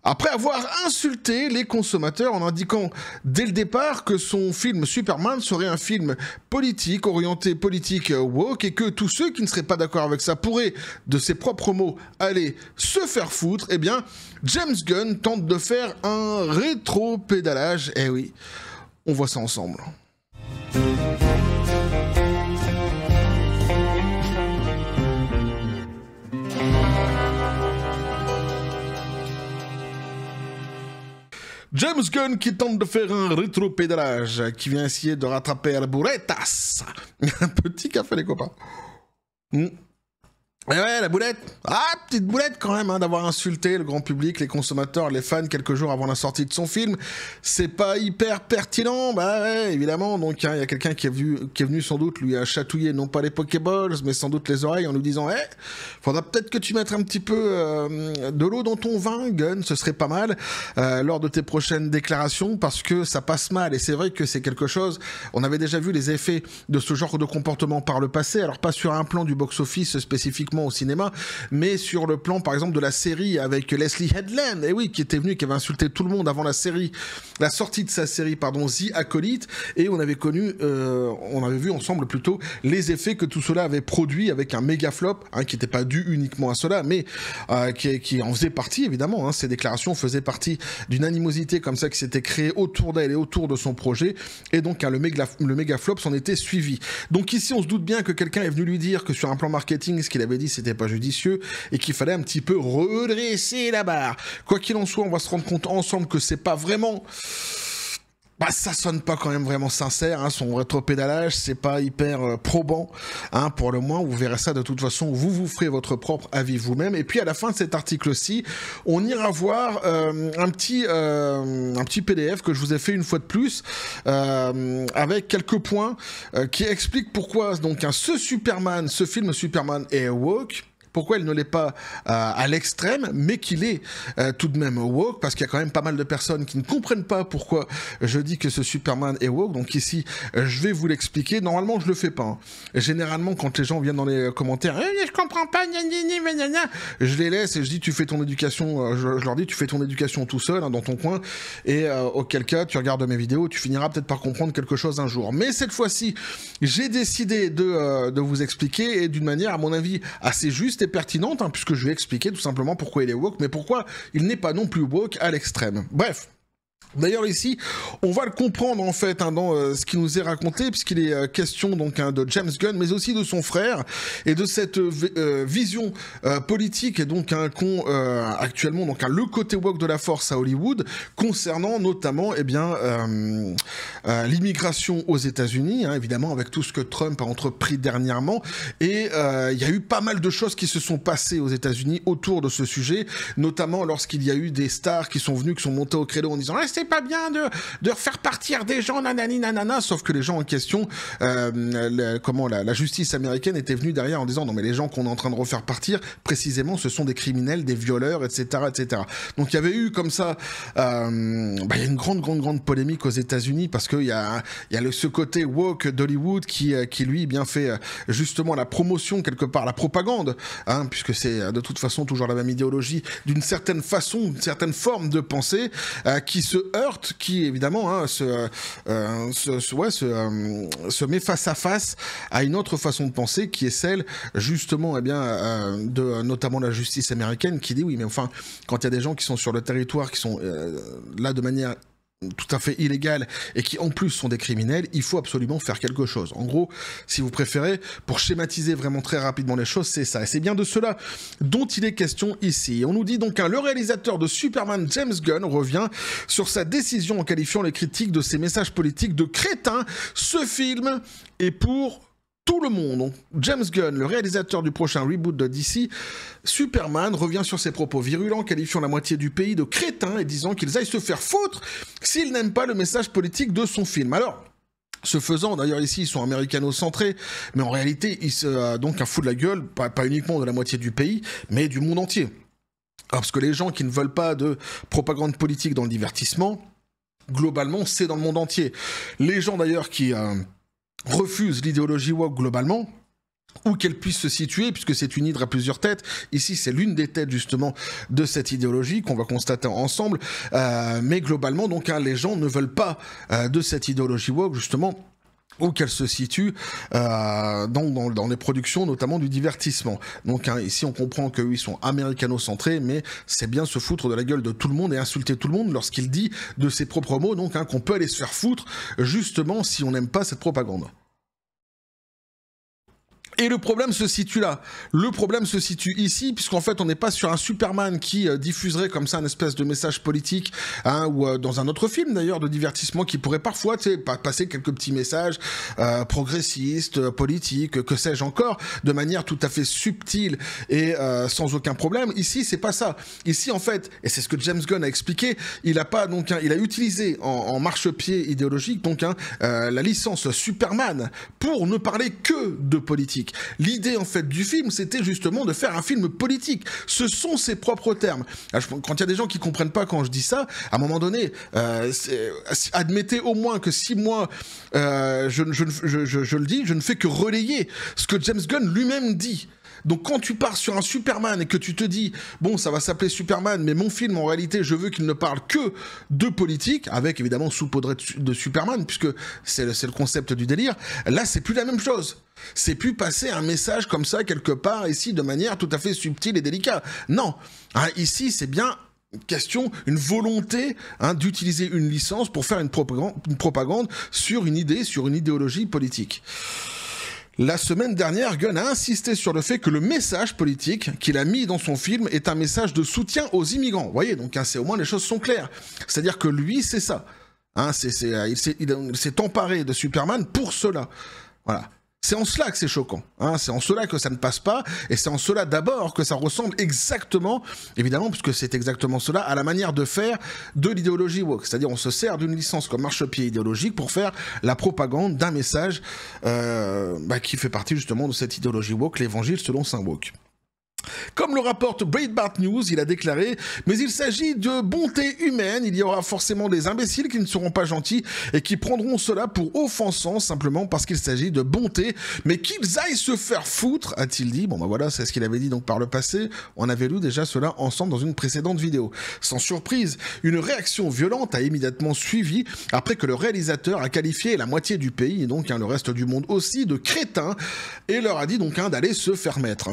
Après avoir insulté les consommateurs en indiquant dès le départ que son film Superman serait un film politique, orienté politique woke, et que tous ceux qui ne seraient pas d'accord avec ça pourraient, de ses propres mots, aller se faire foutre, eh bien, James Gunn tente de faire un rétro-pédalage. Eh oui, on voit ça ensemble. James Gunn qui tente de faire un rétro-pédalage, qui vient essayer de rattraper la bourretas. Un petit café les copains. Et ouais, la boulette. Ah, petite boulette quand même, hein, d'avoir insulté le grand public, les consommateurs, les fans quelques jours avant la sortie de son film. C'est pas hyper pertinent, bah ouais, évidemment. Donc, il y a quelqu'un qui est venu sans doute lui a chatouillé non pas les Pokéballs, mais sans doute les oreilles en lui disant faudra peut-être que tu mettes un petit peu de l'eau dans ton vin, Gunn, ce serait pas mal, lors de tes prochaines déclarations, parce que ça passe mal. Et c'est vrai que c'est quelque chose, on avait déjà vu les effets de ce genre de comportement par le passé, alors pas sur un plan du box-office spécifiquement au cinéma, mais sur le plan par exemple de la série avec Leslie Headland, et oui, qui était venu, qui avait insulté tout le monde avant la sortie de sa série, The Acolyte, et on avait vu ensemble plutôt les effets que tout cela avait produit avec un méga flop, hein, qui n'était pas dû uniquement à cela, mais qui en faisait partie évidemment, hein, ces déclarations faisaient partie d'une animosité comme ça qui s'était créée autour d'elle et autour de son projet, et donc hein, le méga flop s'en était suivi. Donc ici on se doute bien que quelqu'un est venu lui dire que sur un plan marketing, ce qu'il avait dit c'était pas judicieux et qu'il fallait un petit peu redresser la barre. Quoi qu'il en soit, on va se rendre compte ensemble que c'est pas vraiment... ça sonne pas quand même vraiment sincère, hein, son rétro-pédalage, c'est pas hyper probant, hein, pour le moins, vous verrez ça de toute façon, vous ferez votre propre avis vous-même, et puis à la fin de cet article-ci, on ira voir un petit PDF que je vous ai fait une fois de plus, avec quelques points qui expliquent pourquoi donc ce film Superman est woke. Pourquoi il ne l'est pas à l'extrême, mais qu'il est tout de même woke, parce qu'il y a quand même pas mal de personnes qui ne comprennent pas pourquoi je dis que ce Superman est woke. Donc ici, je vais vous l'expliquer. Normalement, je le fais pas. Hein. Généralement, quand les gens viennent dans les commentaires, je comprends pas, je les laisse et je dis, tu fais ton éducation, je leur dis, tu fais ton éducation tout seul, hein, dans ton coin, et auquel cas, tu regardes mes vidéos, tu finiras peut-être par comprendre quelque chose un jour. Mais cette fois-ci, j'ai décidé de vous expliquer, et d'une manière, à mon avis, assez juste et pertinente, hein, puisque je vais expliquer tout simplement pourquoi il est woke, mais pourquoi il n'est pas non plus woke à l'extrême. Bref. D'ailleurs ici, on va le comprendre en fait, hein, dans ce qui nous est raconté, puisqu'il est question donc hein, de James Gunn, mais aussi de son frère et de cette vision politique et donc qu'ont actuellement donc le côté woke de la force à Hollywood, concernant notamment l'immigration aux États-Unis, hein, évidemment avec tout ce que Trump a entrepris dernièrement, et il y a eu pas mal de choses qui se sont passées aux États-Unis autour de ce sujet, notamment lorsqu'il y a eu des stars qui sont venues, qui sont montées au credo en disant c'est pas bien de faire partir des gens, nanani nanana, sauf que les gens en question, la justice américaine était venue derrière en disant non mais les gens qu'on est en train de refaire partir, précisément ce sont des criminels, des violeurs, etc. etc. Donc il y avait eu comme ça, il y a une grande polémique aux États-Unis parce qu'il y a ce côté woke d'Hollywood qui lui bien fait justement la promotion quelque part, la propagande, hein, puisque c'est de toute façon toujours la même idéologie, d'une certaine façon, d'une certaine forme de pensée qui se heurte, qui évidemment hein, se met face à face à une autre façon de penser qui est celle justement de notamment la justice américaine qui dit oui mais enfin quand il y a des gens qui sont sur le territoire qui sont là de manière tout à fait illégale et qui en plus sont des criminels, il faut absolument faire quelque chose. En gros, si vous préférez, pour schématiser vraiment très rapidement les choses, c'est ça. Et c'est bien de cela dont il est question ici. Et on nous dit donc le réalisateur de Superman, James Gunn, revient sur sa décision en qualifiant les critiques de ses messages politiques de crétins. Ce film est pour tout le monde. Donc, James Gunn, le réalisateur du prochain reboot de DC, Superman, revient sur ses propos virulents, qualifiant la moitié du pays de crétins et disant qu'ils aillent se faire foutre s'ils n'aiment pas le message politique de son film. Alors, ce faisant, d'ailleurs ici ils sont américano-centrés, mais en réalité ils se donc un fou de la gueule, pas uniquement de la moitié du pays, mais du monde entier. Alors, parce que les gens qui ne veulent pas de propagande politique dans le divertissement, globalement c'est dans le monde entier. Les gens d'ailleurs qui refusent l'idéologie woke globalement, où qu'elle puisse se situer, puisque c'est une hydre à plusieurs têtes. Ici, c'est l'une des têtes, justement, de cette idéologie qu'on va constater ensemble. Mais globalement, donc, hein, les gens ne veulent pas de cette idéologie woke, justement, où qu'elle se situe dans les productions, notamment du divertissement. Donc hein, ici, on comprend qu'eux, ils sont américano-centrés, mais c'est bien se foutre de la gueule de tout le monde et insulter tout le monde lorsqu'il dit de ses propres mots, donc hein, qu'on peut aller se faire foutre, justement, si on n'aime pas cette propagande. Et le problème se situe là. Le problème se situe ici, puisqu'en fait, on n'est pas sur un Superman qui diffuserait comme ça un espèce de message politique, hein, ou dans un autre film d'ailleurs de divertissement qui pourrait parfois passer quelques petits messages progressistes, politiques, que sais-je encore, de manière tout à fait subtile et sans aucun problème. Ici, c'est pas ça. Ici, en fait, et c'est ce que James Gunn a expliqué, il a utilisé en marchepied idéologique donc la licence Superman pour ne parler que de politique. L'idée en fait du film, c'était justement de faire un film politique. Ce sont ses propres termes. Alors, quand il y a des gens qui comprennent pas quand je dis ça, à un moment donné, admettez au moins que si moi, je le dis, je ne fais que relayer ce que James Gunn lui-même dit. Donc quand tu pars sur un Superman et que tu te dis bon ça va s'appeler Superman mais mon film en réalité je veux qu'il ne parle que de politique avec évidemment saupoudré de Superman puisque c'est le concept du délire, là c'est plus la même chose. C'est plus passer un message comme ça quelque part ici de manière tout à fait subtile et délicate. Non, hein, ici c'est bien une volonté hein, d'utiliser une licence pour faire une propagande sur une idée, sur une idéologie politique. La semaine dernière, Gunn a insisté sur le fait que le message politique qu'il a mis dans son film est un message de soutien aux immigrants. Vous voyez, donc hein, c'est au moins les choses sont claires. C'est-à-dire que lui, c'est ça. Hein, il s'est emparé de Superman pour cela. Voilà. C'est en cela que c'est choquant, hein, c'est en cela que ça ne passe pas, et c'est en cela d'abord que ça ressemble exactement, évidemment, puisque c'est exactement cela, à la manière de faire de l'idéologie woke. C'est-à-dire on se sert d'une licence comme marchepied idéologique pour faire la propagande d'un message qui fait partie justement de cette idéologie woke, l'évangile selon saint woke. Comme le rapporte Breitbart News, il a déclaré « Mais il s'agit de bonté humaine, il y aura forcément des imbéciles qui ne seront pas gentils et qui prendront cela pour offensant simplement parce qu'il s'agit de bonté, mais qu'ils aillent se faire foutre », a-t-il dit. Bon ben voilà, c'est ce qu'il avait dit donc par le passé, on avait lu déjà cela ensemble dans une précédente vidéo. Sans surprise, une réaction violente a immédiatement suivi après que le réalisateur a qualifié la moitié du pays, et donc le reste du monde aussi, de crétins, et leur a dit donc d'aller se faire mettre.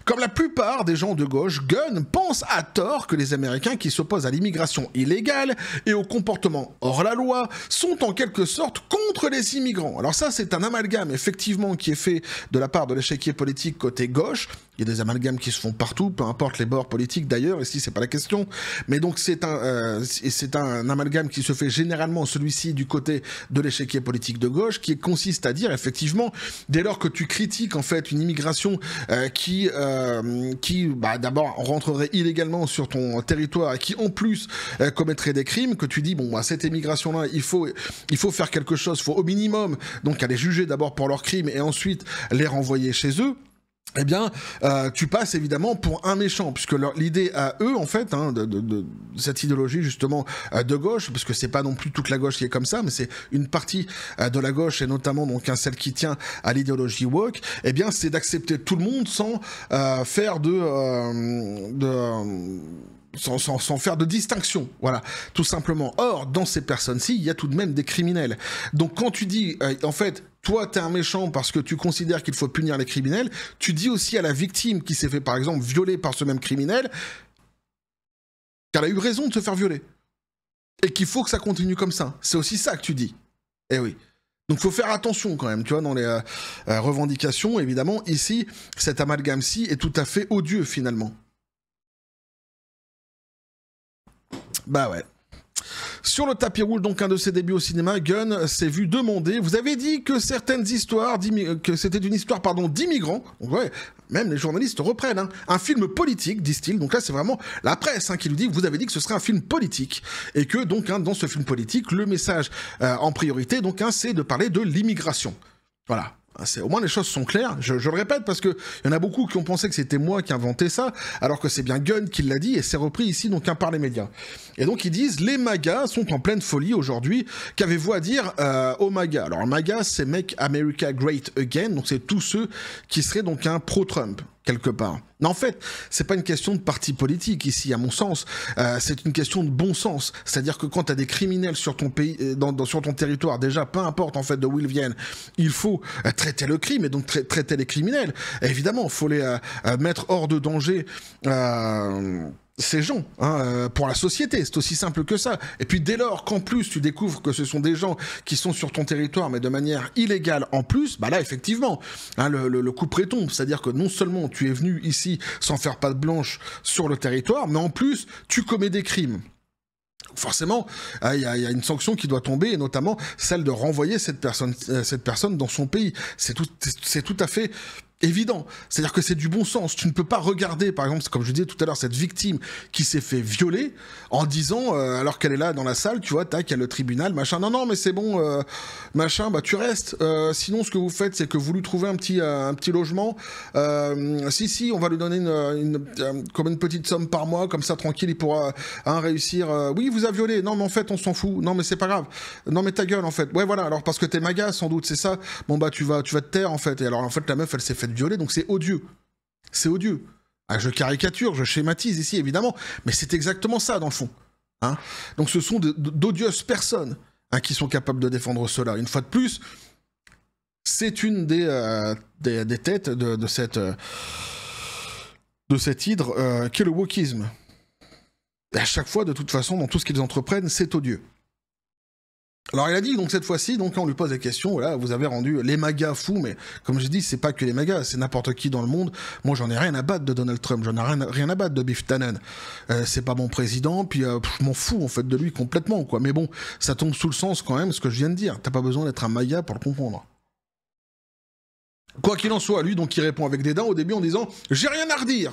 Comme la plupart des gens de gauche, Gunn pense à tort que les Américains qui s'opposent à l'immigration illégale et au comportement hors la loi sont en quelque sorte contre les immigrants. Alors ça, c'est un amalgame effectivement qui est fait de la part de l'échiquier politique côté gauche. Il y a des amalgames qui se font partout, peu importe les bords politiques d'ailleurs, ici c'est pas la question. Mais donc c'est un amalgame qui se fait généralement, celui-ci du côté de l'échiquier politique de gauche, qui consiste à dire effectivement, dès lors que tu critiques en fait une immigration qui d'abord rentrerait illégalement sur ton territoire et qui en plus commettrait des crimes, que tu dis bon cette immigration-là, il faut faire quelque chose, il faut au minimum donc aller juger d'abord pour leurs crimes et ensuite les renvoyer chez eux. Eh bien, tu passes évidemment pour un méchant, puisque l'idée à eux, en fait, hein, de cette idéologie justement de gauche, parce que c'est pas non plus toute la gauche qui est comme ça, mais c'est une partie de la gauche et notamment donc celle qui tient à l'idéologie woke. Eh bien, c'est d'accepter tout le monde sans faire sans faire de distinction, voilà, tout simplement. Or, dans ces personnes-ci, il y a tout de même des criminels. Donc, quand tu dis, en fait, toi, t'es un méchant parce que tu considères qu'il faut punir les criminels, tu dis aussi à la victime qui s'est fait, par exemple, violer par ce même criminel, qu'elle a eu raison de se faire violer. Et qu'il faut que ça continue comme ça. C'est aussi ça que tu dis. Eh oui. Donc, faut faire attention quand même, tu vois, dans les revendications, évidemment. Ici, cet amalgame-ci est tout à fait odieux, finalement. Bah ouais. Sur le tapis rouge, donc un de ses débuts au cinéma, Gunn s'est vu demander, vous avez dit que certaines histoires, que c'était une histoire, d'immigrants, donc ouais, même les journalistes reprennent, hein, un film politique, disent-ils, donc là c'est vraiment la presse qui nous dit, vous avez dit que ce serait un film politique, et que donc dans ce film politique, le message en priorité, donc c'est de parler de l'immigration. Voilà. Au moins les choses sont claires, je le répète parce qu'il y en a beaucoup qui ont pensé que c'était moi qui inventais ça, alors que c'est bien Gunn qui l'a dit et c'est repris ici donc par les médias. Et donc ils disent les MAGA sont en pleine folie aujourd'hui, qu'avez-vous à dire aux MAGA? Alors MAGA c'est Make America Great Again, donc c'est tous ceux qui seraient donc un pro-Trump quelque part. Mais en fait, c'est pas une question de parti politique ici, à mon sens. C'est une question de bon sens. C'est-à-dire que quand tu as des criminels sur ton pays, sur ton territoire, déjà, peu importe en fait d'où ils viennent, il faut traiter le crime et donc traiter les criminels. Et évidemment, il faut les mettre hors de danger. Ces gens, pour la société, c'est aussi simple que ça. Et puis dès lors qu'en plus tu découvres que ce sont des gens qui sont sur ton territoire, mais de manière illégale en plus, bah là effectivement, le coup retombe. C'est-à-dire que non seulement tu es venu ici sans faire patte blanche sur le territoire, mais en plus tu commets des crimes. Forcément, il y a une sanction qui doit tomber, et notamment celle de renvoyer cette personne dans son pays. C'est tout à fait évident. C'est-à-dire que c'est du bon sens. Tu ne peux pas regarder, par exemple, comme je disais tout à l'heure, cette victime qui s'est fait violer en disant, alors qu'elle est là dans la salle, tu vois, tac, il y a le tribunal, machin, non, mais c'est bon, machin, bah tu restes. Sinon, ce que vous faites, c'est que vous lui trouvez un petit logement. Si, on va lui donner comme une petite somme par mois, comme ça, tranquille, il pourra réussir. Oui, vous a violé. Non, mais en fait, on s'en fout. Non, mais c'est pas grave. Non, mais ta gueule, en fait. Ouais, voilà. Alors, parce que t'es MAGA, sans doute, c'est ça. Bon, bah, tu vas te taire, en fait. Et alors, en fait, la meuf, elle s'est fait violer, donc c'est odieux. C'est odieux. Ah, je caricature, je schématise ici, évidemment, mais c'est exactement ça, dans le fond. Donc, ce sont d'odieuses personnes qui sont capables de défendre cela. Une fois de plus, c'est une des têtes de cette hydre qu'est le wokisme. Et à chaque fois, de toute façon, dans tout ce qu'ils entreprennent, c'est odieux. Alors il a dit, donc cette fois-ci, donc quand on lui pose des questions, voilà, vous avez rendu les MAGA fous, mais comme je dis, c'est pas que les MAGA, c'est n'importe qui dans le monde. Moi j'en ai rien à battre de Donald Trump, j'en ai rien à battre de Biff Tannen. C'est pas mon président, puis je m'en fous en fait de lui complètement, quoi. Mais bon, ça tombe sous le sens quand même, ce que je viens de dire. T'as pas besoin d'être un MAGA pour le comprendre. Quoi qu'il en soit, lui, donc il répond avec dédain au début en disant « J'ai rien à redire !»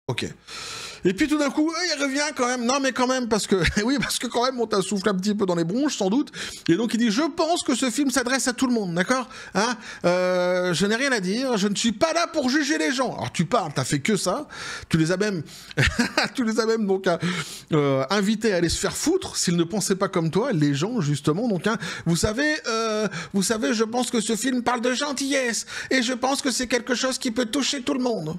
Ok. Et puis tout d'un coup, il revient quand même. Non, mais quand même, parce que quand même, on t'a soufflé un petit peu dans les bronches, sans doute. Et donc il dit, je pense que ce film s'adresse à tout le monde, d'accord ? Je n'ai rien à dire, je ne suis pas là pour juger les gens. Alors tu parles, t'as fait que ça. Tu les as même, donc invités à aller se faire foutre s'ils ne pensaient pas comme toi, les gens justement. Donc vous savez, je pense que ce film parle de gentillesse et je pense que c'est quelque chose qui peut toucher tout le monde.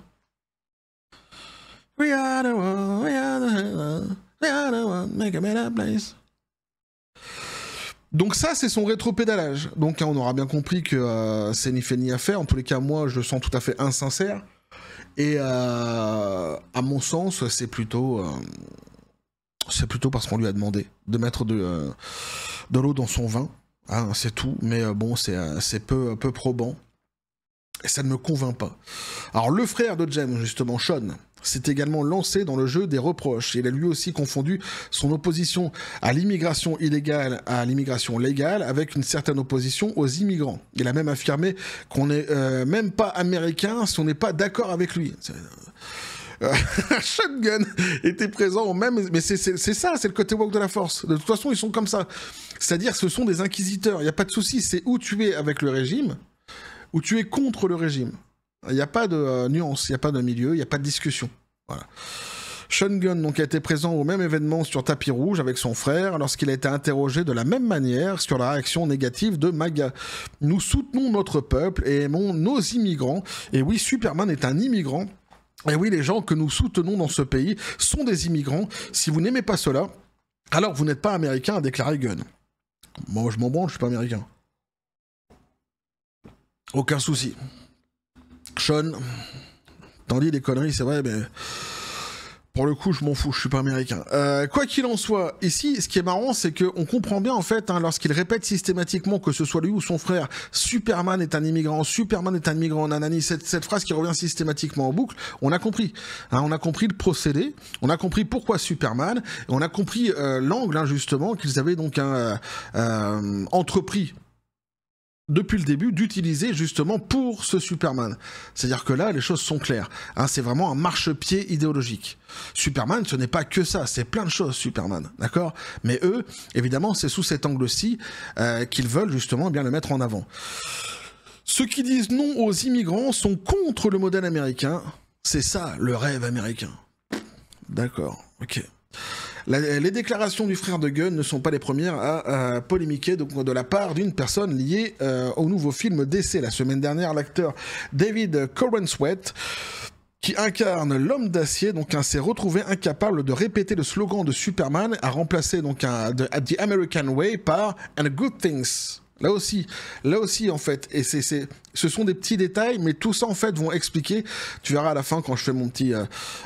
We are the world, we are the world, make a better place. Donc ça, c'est son rétropédalage. Donc on aura bien compris que c'est ni fait ni à faire. En tous les cas, moi, je le sens tout à fait insincère. Et à mon sens, c'est plutôt parce qu'on lui a demandé de mettre de l'eau dans son vin. C'est tout. Mais bon, c'est peu probant. Et ça ne me convainc pas. Alors le frère de James, justement, Sean, s'est également lancé dans le jeu des reproches. Il a lui aussi confondu son opposition à l'immigration illégale à l'immigration légale avec une certaine opposition aux immigrants. Il a même affirmé qu'on n'est même pas américain si on n'est pas d'accord avec lui. Sean Gunn était présent au même... Mais c'est ça, c'est le côté woke de la force. De toute façon, ils sont comme ça. C'est-à-dire ce sont des inquisiteurs. Il n'y a pas de souci, c'est où tu es avec le régime ou tu es contre le régime. Il n'y a pas de nuance, il n'y a pas de milieu, il n'y a pas de discussion. Voilà. Sean Gunn donc, a été présent au même événement sur tapis rouge avec son frère lorsqu'il a été interrogé de la même manière sur la réaction négative de MAGA. Nous soutenons notre peuple et aimons nos immigrants. Et oui, Superman est un immigrant. Et oui, les gens que nous soutenons dans ce pays sont des immigrants. Si vous n'aimez pas cela, alors vous n'êtes pas américain, a déclaré Gunn. Moi, je m'en branle, je suis pas américain. Aucun souci. Sean, t'en dis des conneries, c'est vrai, mais pour le coup, je m'en fous, je suis pas américain. Quoi qu'il en soit, ici, ce qui est marrant, c'est qu'on comprend bien, en fait, lorsqu'il répète systématiquement, que ce soit lui ou son frère, Superman est un immigrant, nanani, cette phrase qui revient systématiquement en boucle, on a compris. On a compris le procédé, on a compris pourquoi Superman, et on a compris l'angle, justement, qu'ils avaient donc entrepris depuis le début, d'utiliser justement pour ce Superman. C'est-à-dire que là, les choses sont claires. C'est vraiment un marchepied idéologique. Superman, ce n'est pas que ça, c'est plein de choses, Superman, d'accord ? Mais eux, évidemment, c'est sous cet angle-ci qu'ils veulent justement bien le mettre en avant. Ceux qui disent non aux immigrants sont contre le modèle américain. C'est ça, le rêve américain. D'accord, ok. Les déclarations du frère de Gunn ne sont pas les premières à polémiquer donc, de la part d'une personne liée au nouveau film DC. La semaine dernière, l'acteur David Corenswet, qui incarne l'homme d'acier, donc s'est retrouvé incapable de répéter le slogan de Superman, a remplacé donc The American Way par And Good Things. Là aussi, en fait, et ce sont des petits détails, mais tout ça, en fait, vont expliquer, tu verras à la fin, quand je fais mon petit,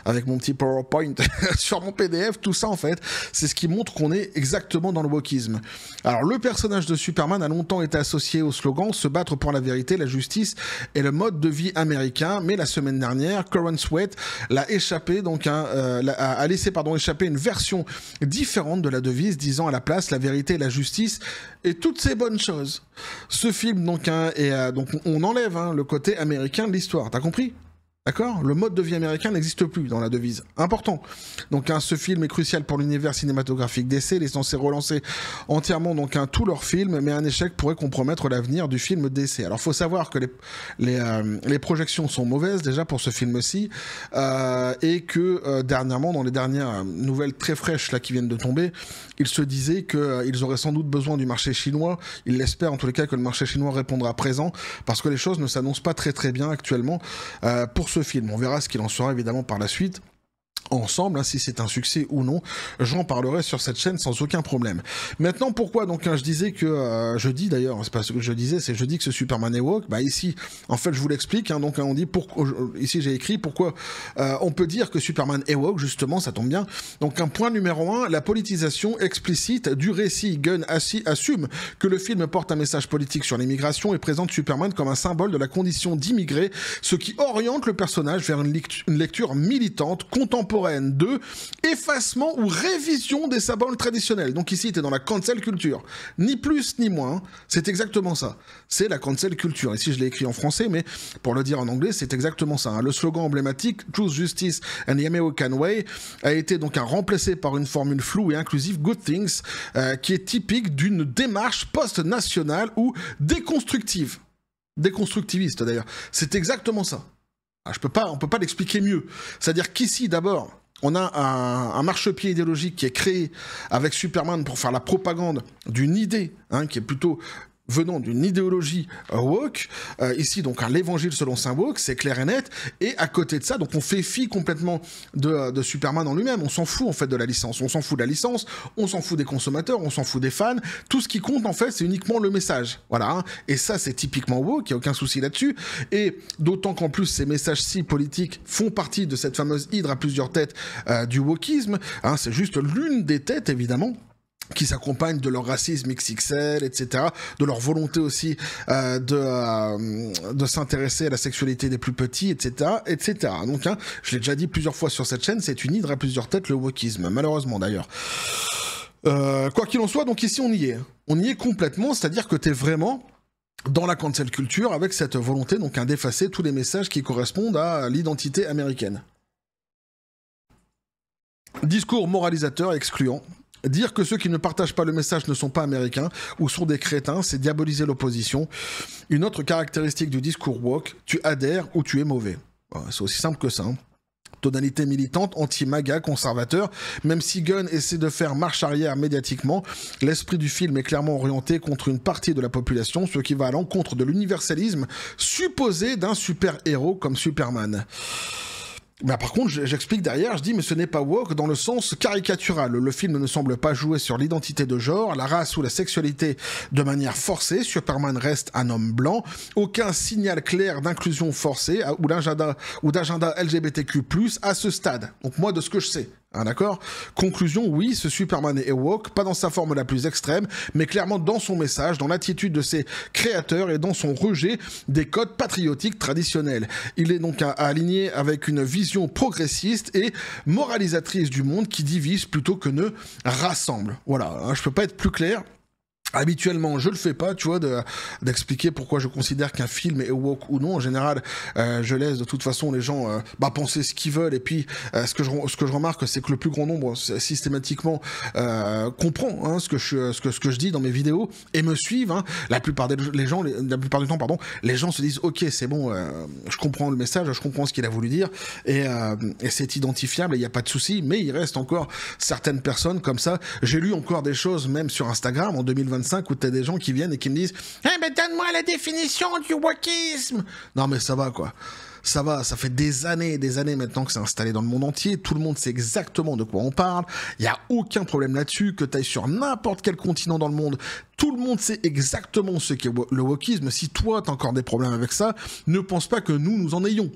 avec mon petit PowerPoint sur mon PDF, tout ça, en fait, c'est ce qui montre qu'on est exactement dans le wokisme. Alors, le personnage de Superman a longtemps été associé au slogan « Se battre pour la vérité, la justice et le mode de vie américain », mais la semaine dernière, Corenswet l'a échappé, donc, a laissé échapper une version différente de la devise, disant à la place « La vérité et la justice et toutes ces bonnes choses ». Ce film, donc, donc on enlève le côté américain de l'histoire, t'as compris ? D'accord ? Le mode de vie américain n'existe plus dans la devise. Important. Donc ce film est crucial pour l'univers cinématographique DC. Il est censé relancer entièrement donc tous leurs films, mais un échec pourrait compromettre l'avenir du film DC. Alors faut savoir que les projections sont mauvaises déjà pour ce film-ci, et que dernièrement, dans les dernières nouvelles très fraîches là qui viennent de tomber, il se disait qu'ils auraient sans doute besoin du marché chinois. Ils l'espèrent en tous les cas que le marché chinois répondra présent, parce que les choses ne s'annoncent pas très très bien actuellement pour ce film. On verra ce qu'il en sera évidemment par la suite. Ensemble, si c'est un succès ou non, j'en parlerai sur cette chaîne sans aucun problème. Maintenant, pourquoi donc je disais que je dis d'ailleurs, c'est pas ce que je disais, c'est je dis que ce Superman est woke. Bah ici, en fait, je vous l'explique. Donc on dit ici j'ai écrit pourquoi on peut dire que Superman est woke. Justement, ça tombe bien. Donc un point numéro 1, la politisation explicite du récit. Gunn assume que le film porte un message politique sur l'immigration et présente Superman comme un symbole de la condition d'immigré, ce qui oriente le personnage vers une lecture militante, contemporaine de effacement ou révision des symboles traditionnels. Donc ici, tu es dans la cancel culture. Ni plus ni moins. C'est exactement ça. C'est la cancel culture. Ici, je l'ai écrit en français, mais pour le dire en anglais, c'est exactement ça. Le slogan emblématique, Truth, Justice and the American Way, a été donc remplacé par une formule floue et inclusive, Good Things, qui est typique d'une démarche post-nationale ou déconstructive. Déconstructiviste, d'ailleurs. C'est exactement ça. On peut pas l'expliquer mieux. C'est-à-dire qu'ici, d'abord, on a un marchepied idéologique qui est créé avec Superman pour faire la propagande d'une idée, qui est plutôt venant d'une idéologie woke, ici donc l'évangile selon saint woke, c'est clair et net, et à côté de ça, donc on fait fi complètement de Superman en lui-même, on s'en fout en fait de la licence, on s'en fout de la licence, on s'en fout des consommateurs, on s'en fout des fans, tout ce qui compte en fait c'est uniquement le message, voilà, et ça c'est typiquement woke, il n'y a aucun souci là-dessus, et d'autant qu'en plus ces messages-ci politiques font partie de cette fameuse hydre à plusieurs têtes du wokisme, c'est juste l'une des têtes évidemment, qui s'accompagnent de leur racisme XXL, etc., de leur volonté aussi de s'intéresser à la sexualité des plus petits, etc., etc. Donc, je l'ai déjà dit plusieurs fois sur cette chaîne, c'est une hydre à plusieurs têtes, le wokisme, malheureusement d'ailleurs. Quoi qu'il en soit, donc ici on y est. On y est complètement, c'est-à-dire que t'es vraiment dans la cancel culture avec cette volonté donc d'effacer tous les messages qui correspondent à l'identité américaine. Discours moralisateur excluant. Dire que ceux qui ne partagent pas le message ne sont pas américains ou sont des crétins, c'est diaboliser l'opposition. Une autre caractéristique du discours woke, tu adhères ou tu es mauvais. Voilà, c'est aussi simple que ça. Tonalité militante, anti-MAGA, conservateur. Même si Gunn essaie de faire marche arrière médiatiquement, l'esprit du film est clairement orienté contre une partie de la population, ce qui va à l'encontre de l'universalisme supposé d'un super-héros comme Superman. Mais par contre, j'explique derrière, je dis, mais ce n'est pas woke dans le sens caricatural. Le film ne semble pas jouer sur l'identité de genre, la race ou la sexualité de manière forcée. Superman reste un homme blanc. Aucun signal clair d'inclusion forcée ou d'agenda LGBTQ+, à ce stade. Donc moi, de ce que je sais. D'accord ? Conclusion, oui, ce Superman est woke, pas dans sa forme la plus extrême, mais clairement dans son message, dans l'attitude de ses créateurs et dans son rejet des codes patriotiques traditionnels. Il est donc aligné avec une vision progressiste et moralisatrice du monde qui divise plutôt que ne rassemble. Voilà, je peux pas être plus clair. Habituellement, je le fais pas, tu vois, d'expliquer pourquoi je considère qu'un film est woke ou non. En général, je laisse de toute façon les gens penser ce qu'ils veulent. Et puis, ce que je remarque, c'est que le plus grand nombre systématiquement comprend ce que je dis dans mes vidéos et me suivent. Hein. La plupart du temps, pardon, les gens se disent, ok, c'est bon, je comprends le message, je comprends ce qu'il a voulu dire et c'est identifiable, il n'y a pas de souci. Mais il reste encore certaines personnes comme ça. J'ai lu encore des choses, même sur Instagram en 2025. Où t'as des gens qui viennent et qui me disent « Eh ben donne-moi la définition du wokisme !» Non mais ça va quoi. Ça va, ça fait des années maintenant que c'est installé dans le monde entier, tout le monde sait exactement de quoi on parle, il n'y a aucun problème là-dessus, que tu ailles sur n'importe quel continent dans le monde, tout le monde sait exactement ce qu'est le wokisme. Si toi t'as encore des problèmes avec ça, ne pense pas que nous en ayons.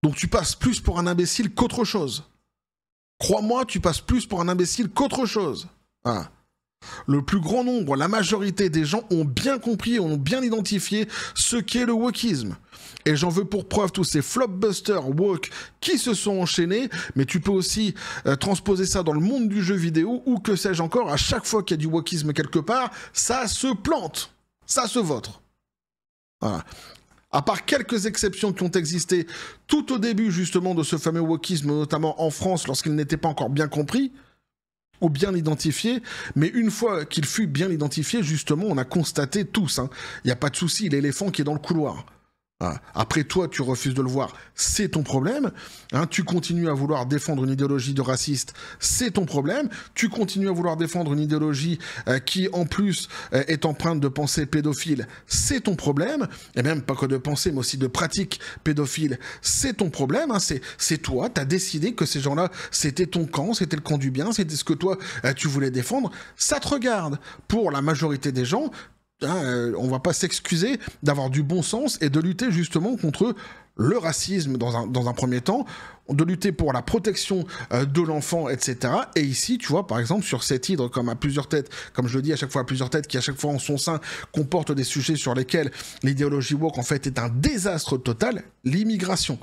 Donc tu passes plus pour un imbécile qu'autre chose. Crois-moi, tu passes plus pour un imbécile qu'autre chose. Voilà. Le plus grand nombre, la majorité des gens ont bien compris, ont bien identifié ce qu'est le wokisme. Et j'en veux pour preuve tous ces flopbusters woke qui se sont enchaînés, mais tu peux aussi transposer ça dans le monde du jeu vidéo, ou que sais-je encore, à chaque fois qu'il y a du wokisme quelque part, ça se plante, ça se vautre. Voilà. À part quelques exceptions qui ont existé tout au début justement de ce fameux wokisme, notamment en France lorsqu'il n'était pas encore bien compris, ou bien identifié, mais une fois qu'il fut bien identifié, justement, on a constaté tous, il n'y a pas de souci, l'éléphant qui est dans le couloir. Voilà. Après toi, tu refuses de le voir, c'est ton problème. Tu continues à vouloir défendre une idéologie de raciste, c'est ton problème. Tu continues à vouloir défendre une idéologie qui, en plus, est empreinte de pensée pédophile, c'est ton problème. Et même pas que de pensée, mais aussi de pratique pédophile, c'est ton problème. C'est toi, t'as décidé que ces gens-là, c'était ton camp, c'était le camp du bien, c'était ce que toi, tu voulais défendre. Ça te regarde. Pour la majorité des gens, on va pas s'excuser d'avoir du bon sens et de lutter justement contre le racisme dans un premier temps, de lutter pour la protection de l'enfant, etc. Et ici, tu vois, par exemple, sur cette hydre comme à plusieurs têtes, comme je le dis à chaque fois à plusieurs têtes, qui à chaque fois en son sein comporte des sujets sur lesquels l'idéologie woke en fait est un désastre total, l'immigration.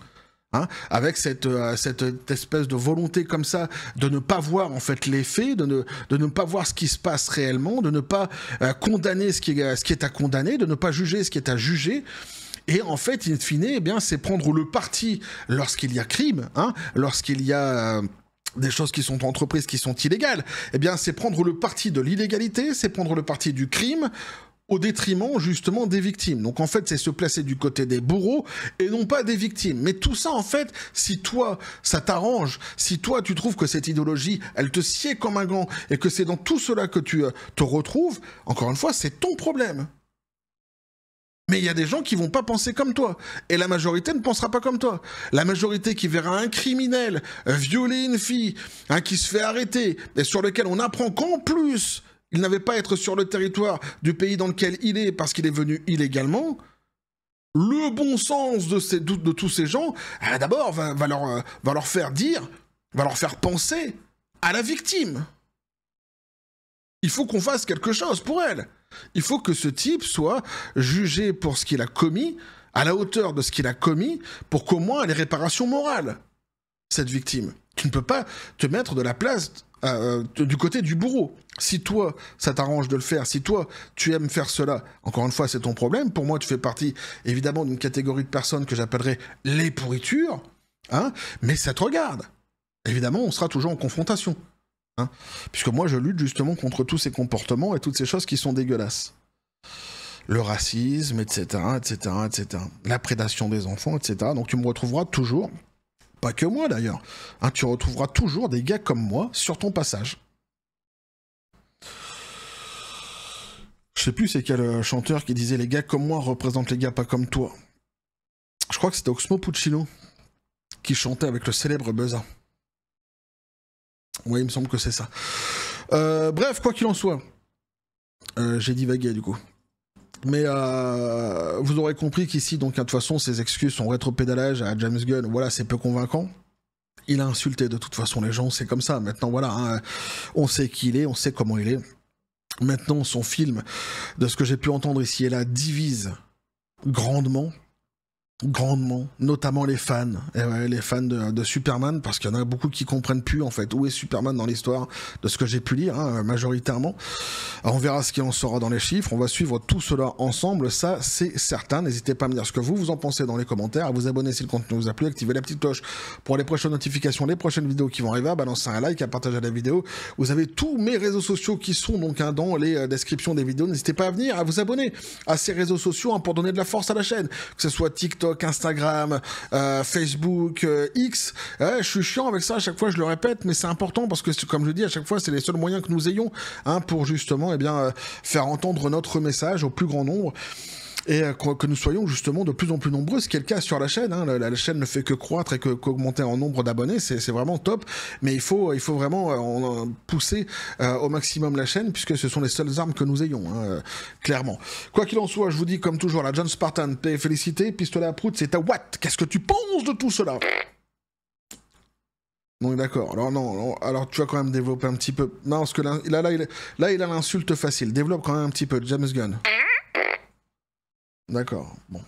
Avec cette espèce de volonté comme ça de ne pas voir en fait les faits, de ne pas voir ce qui se passe réellement, de ne pas condamner ce qui est à condamner, de ne pas juger ce qui est à juger. Et en fait, in fine, eh bien, c'est prendre le parti lorsqu'il y a crime, lorsqu'il y a des choses qui sont entreprises qui sont illégales. Eh bien, c'est prendre le parti de l'illégalité, c'est prendre le parti du crime, au détriment justement des victimes. Donc en fait, c'est se placer du côté des bourreaux et non pas des victimes. Mais tout ça, en fait, si toi, ça t'arrange, si toi, tu trouves que cette idéologie, elle te sied comme un gant et que c'est dans tout cela que tu te retrouves, encore une fois, c'est ton problème. Mais il y a des gens qui vont pas penser comme toi. Et la majorité ne pensera pas comme toi. La majorité qui verra un criminel violer une fille, qui se fait arrêter, et sur lequel on apprend qu'en plus, il n'avait pas à être sur le territoire du pays dans lequel il est parce qu'il est venu illégalement, le bon sens de tous ces gens, d'abord, va leur faire dire, va leur faire penser à la victime. Il faut qu'on fasse quelque chose pour elle. Il faut que ce type soit jugé pour ce qu'il a commis, à la hauteur de ce qu'il a commis, pour qu'au moins elle ait réparation morale, cette victime. Tu ne peux pas te mettre de la place du côté du bourreau. Si toi, ça t'arrange de le faire, si toi, tu aimes faire cela, encore une fois, c'est ton problème. Pour moi, tu fais partie, évidemment, d'une catégorie de personnes que j'appellerais les pourritures, mais ça te regarde. Évidemment, on sera toujours en confrontation. Puisque moi, je lutte justement contre tous ces comportements et toutes ces choses qui sont dégueulasses. Le racisme, etc., etc., etc. La prédation des enfants, etc. Donc tu me retrouveras toujours... Pas que moi d'ailleurs. Tu retrouveras toujours des gars comme moi sur ton passage. Je sais plus c'est quel chanteur qui disait les gars comme moi représentent les gars pas comme toi. Je crois que c'était Oxmo Puccino qui chantait avec le célèbre Buzza. Ouais, il me semble que c'est ça. Bref, quoi qu'il en soit, j'ai divagué du coup. Mais vous aurez compris qu'ici, donc, de toute façon, ses excuses, son rétropédalage à James Gunn, voilà, c'est peu convaincant. Il a insulté de toute façon les gens, c'est comme ça. Maintenant, voilà, on sait qui il est, on sait comment il est. Maintenant, son film, de ce que j'ai pu entendre ici et là, divise grandement. grandement, notamment les fans, et ouais, les fans de Superman, parce qu'il y en a beaucoup qui comprennent plus en fait où est Superman dans l'histoire, de ce que j'ai pu lire, hein, majoritairement. Alors, on verra ce qu'il en sera dans les chiffres, on va suivre tout cela ensemble, ça c'est certain. N'hésitez pas à me dire ce que vous en pensez dans les commentaires, à vous abonner si le contenu vous a plu, activer la petite cloche pour les prochaines notifications, les prochaines vidéos qui vont arriver, à balancer un like, à partager la vidéo. Vous avez tous mes réseaux sociaux qui sont donc dans les descriptions des vidéos, n'hésitez pas à venir, à vous abonner à ces réseaux sociaux pour donner de la force à la chaîne, que ce soit TikTok, Instagram, Facebook, X. Je suis chiant avec ça, à chaque fois je le répète, mais c'est important parce que, comme je dis, à chaque fois c'est les seuls moyens que nous ayons pour justement faire entendre notre message au plus grand nombre. Et que nous soyons justement de plus en plus nombreux, ce qui est le cas sur la chaîne. Hein. La chaîne ne fait que croître et qu'augmenter en nombre d'abonnés, c'est vraiment top. Mais il faut vraiment pousser au maximum la chaîne, puisque ce sont les seules armes que nous ayons, clairement. Quoi qu'il en soit, je vous dis comme toujours, la John Spartan, paix et félicité, pistolet à prout, c'est à Watt. Qu'est-ce que tu penses de tout cela? Donc d'accord, alors non, alors tu vas quand même développer un petit peu. Non, parce que là il a l'insulte facile. Développe quand même un petit peu, James Gunn. D'accord, bon.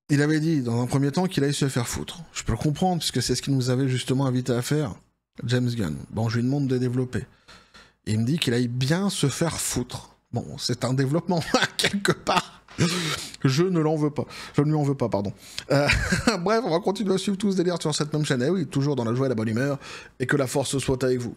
Il avait dit, dans un premier temps, qu'il allait se faire foutre. Je peux le comprendre, puisque c'est ce qu'il nous avait justement invité à faire, James Gunn. Bon, je lui demande de développer. Il me dit qu'il aille bien se faire foutre. Bon, c'est un développement, quelque part. Je ne l'en veux pas. Je ne lui en veux pas, pardon. Bref, on va continuer à suivre tous ce délire sur cette même chaîne. Et oui, toujours dans la joie et la bonne humeur. Et que la force soit avec vous.